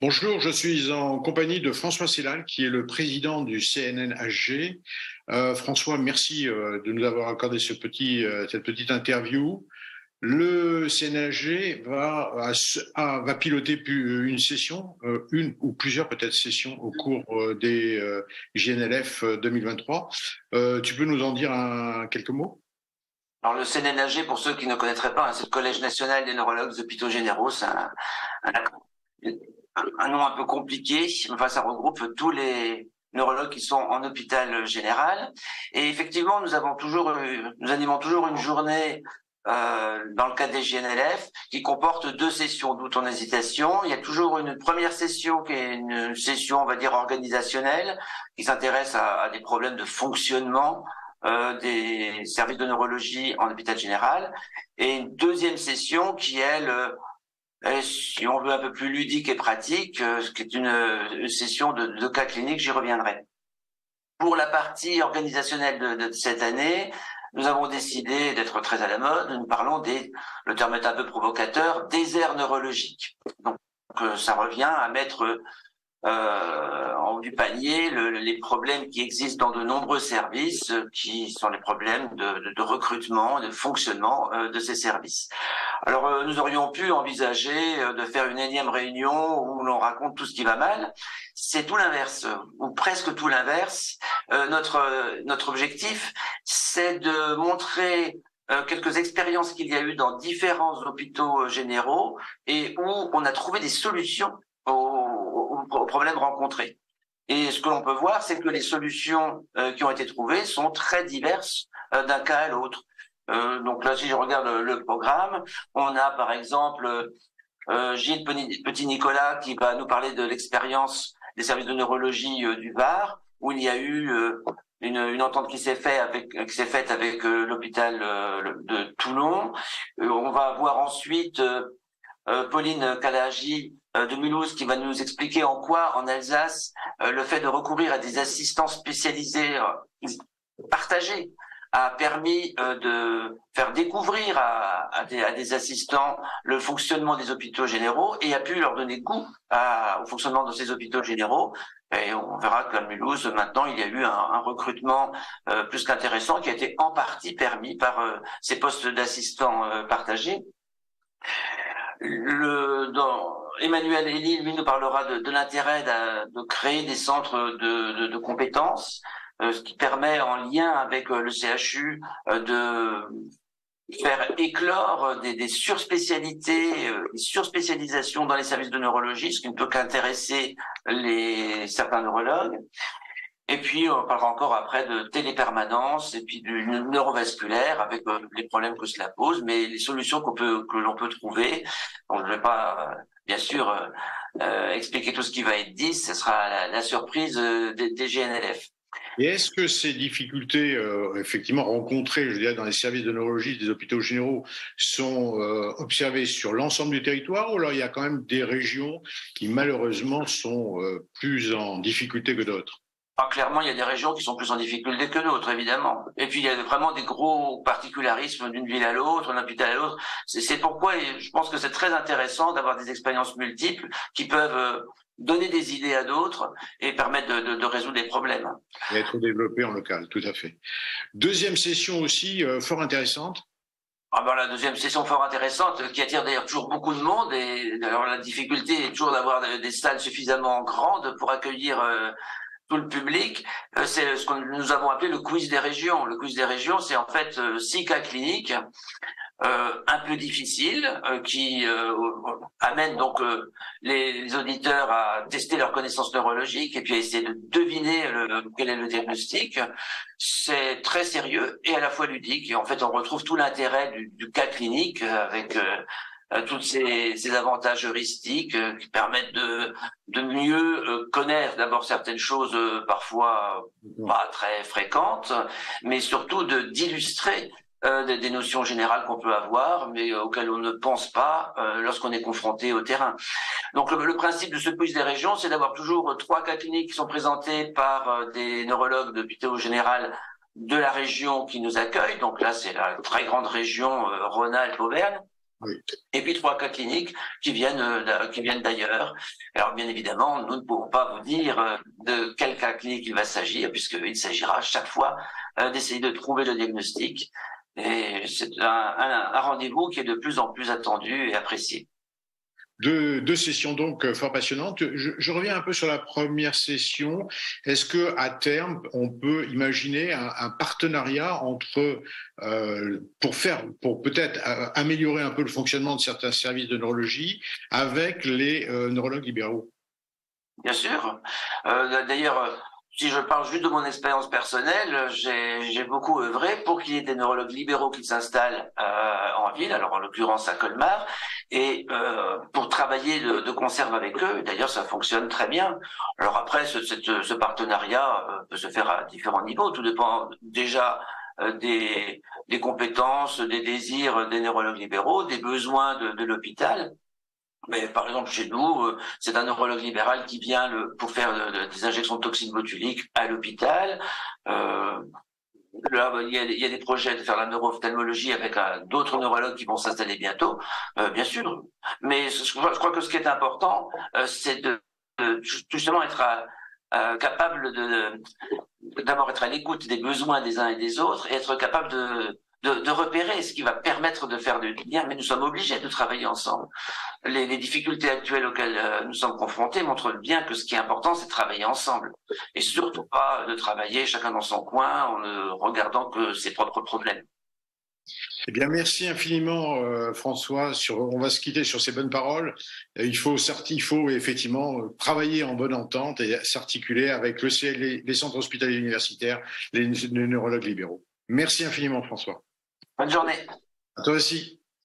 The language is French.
Bonjour, je suis en compagnie de François Cellal, qui est le président du CNNHG. François, merci de nous avoir accordé cette petite interview. Le CNHG va piloter une session, une ou plusieurs peut-être sessions au cours des JNLF 2023. Tu peux nous en dire quelques mots? Alors le CNNHG, pour ceux qui ne connaîtraient pas, c'est le Collège national des neurologues des hôpitaux généraux. C'est un nom un peu compliqué. Enfin, ça regroupe tous les neurologues qui sont en hôpital général. Et effectivement, nous animons toujours une journée dans le cadre des JNLF qui comporte deux sessions, d'où ton hésitation. Il y a toujours une première session qui est une session, on va dire, organisationnelle, qui s'intéresse à des problèmes de fonctionnement des services de neurologie en hôpital général, et une deuxième session qui, elle, est, si on veut, un peu plus ludique et pratique, qui est une session de cas cliniques, j'y reviendrai. Pour la partie organisationnelle de cette année, nous avons décidé d'être très à la mode. Nous parlons le terme est un peu provocateur, déserts neurologiques. Donc, ça revient à mettre en haut du panier les problèmes qui existent dans de nombreux services, qui sont les problèmes de recrutement, de fonctionnement de ces services. Alors nous aurions pu envisager de faire une énième réunion où l'on raconte tout ce qui va mal. C'est tout l'inverse, ou presque tout l'inverse. Notre objectif, c'est de montrer quelques expériences qu'il y a eu dans différents hôpitaux généraux et où on a trouvé des solutions aux problèmes rencontrés. Et ce que l'on peut voir, c'est que les solutions qui ont été trouvées sont très diverses d'un cas à l'autre. Donc là, si je regarde le programme, on a par exemple Gilles Petit-Nicolas qui va nous parler de l'expérience des services de neurologie du Var, où il y a eu une entente qui s'est faite avec l'hôpital de Toulon. On va avoir ensuite Pauline Kalagi de Mulhouse qui va nous expliquer en quoi, en Alsace, le fait de recourir à des assistants spécialisés partagés a permis de faire découvrir à des assistants le fonctionnement des hôpitaux généraux et a pu leur donner goût au fonctionnement de ces hôpitaux généraux. Et on verra qu'à Mulhouse, maintenant, il y a eu un recrutement plus qu'intéressant qui a été en partie permis par ces postes d'assistants partagés. Emmanuel Elie, lui, nous parlera de l'intérêt de créer des centres de compétences, ce qui permet, en lien avec le CHU, de faire éclore des surspécialités, des surspécialisations dans les services de neurologie, ce qui ne peut qu'intéresser certains neurologues. Et puis, on parlera encore après de télépermanence et puis du neurovasculaire avec les problèmes que cela pose, mais les solutions que l'on peut trouver. Donc, je ne vais pas, bien sûr, expliquer tout ce qui va être dit. Ce sera la surprise des GNLF. Et est-ce que ces difficultés, effectivement rencontrées, je dirais, dans les services de neurologie des hôpitaux généraux, sont observées sur l'ensemble du territoire, ou alors il y a quand même des régions qui malheureusement sont plus en difficulté que d'autres? Clairement, il y a des régions qui sont plus en difficulté que d'autres, évidemment. Et puis, il y a vraiment des gros particularismes d'une ville à l'autre, d'un hôpital à l'autre. C'est pourquoi je pense que c'est très intéressant d'avoir des expériences multiples qui peuvent donner des idées à d'autres et permettre de résoudre les problèmes. Et être développé en local, tout à fait. Deuxième session aussi fort intéressante. La deuxième session fort intéressante, qui attire d'ailleurs toujours beaucoup de monde, et alors la difficulté est toujours d'avoir des salles suffisamment grandes pour accueillir tout le public. C'est ce que nous avons appelé le quiz des régions. Le quiz des régions, c'est en fait 6 cas cliniques un peu difficiles qui amènent donc les auditeurs à tester leurs connaissances neurologiques et puis à essayer de deviner quel est le diagnostic. C'est très sérieux et à la fois ludique. Et en fait, on retrouve tout l'intérêt du cas clinique avec tous ces avantages heuristiques qui permettent de mieux connaître d'abord certaines choses parfois pas très fréquentes, mais surtout d'illustrer des notions générales qu'on peut avoir, mais auxquelles on ne pense pas lorsqu'on est confronté au terrain. Donc le principe de ce quiz des régions, c'est d'avoir toujours 3 cas cliniques qui sont présentés par des neurologues d'hôpitaux général de la région qui nous accueille. Donc là, c'est la très grande région Rhône-Alpes-Auvergne. Oui. Et puis 3 cas cliniques qui viennent d'ailleurs. Alors bien évidemment, nous ne pouvons pas vous dire de quel cas clinique il va s'agir, puisqu'il s'agira chaque fois d'essayer de trouver le diagnostic. Et c'est un rendez-vous qui est de plus en plus attendu et apprécié. Deux sessions donc fort passionnantes. Je reviens un peu sur la première session. Est-ce que à terme on peut imaginer un partenariat entre pour peut-être améliorer un peu le fonctionnement de certains services de neurologie avec les neurologues libéraux? Bien sûr. D'ailleurs, si je parle juste de mon expérience personnelle, j'ai beaucoup œuvré pour qu'il y ait des neurologues libéraux qui s'installent en ville, alors en l'occurrence à Colmar, et pour travailler de concert avec eux. D'ailleurs, ça fonctionne très bien. Alors après, ce partenariat peut se faire à différents niveaux. Tout dépend déjà des compétences, des désirs des neurologues libéraux, des besoins de l'hôpital. Mais par exemple, chez nous, c'est un neurologue libéral qui vient pour faire des injections de toxines botuliques à l'hôpital. Là, il y a des projets de faire la neuro-ophtalmologie avec d'autres neurologues qui vont s'installer bientôt, bien sûr. Mais je crois que ce qui est important, c'est de justement être capable d'abord être à l'écoute des besoins des uns et des autres et être capable de repérer ce qui va permettre de faire du lien. Mais nous sommes obligés de travailler ensemble. Les difficultés actuelles auxquelles nous sommes confrontés montrent bien que ce qui est important, c'est de travailler ensemble. Et surtout pas de travailler chacun dans son coin en ne regardant que ses propres problèmes. Eh bien, merci infiniment, François. On va se quitter sur ces bonnes paroles. Il faut effectivement travailler en bonne entente et s'articuler avec les centres hospitaliers universitaires, les neurologues libéraux. Merci infiniment, François. Bonne journée. À toi aussi.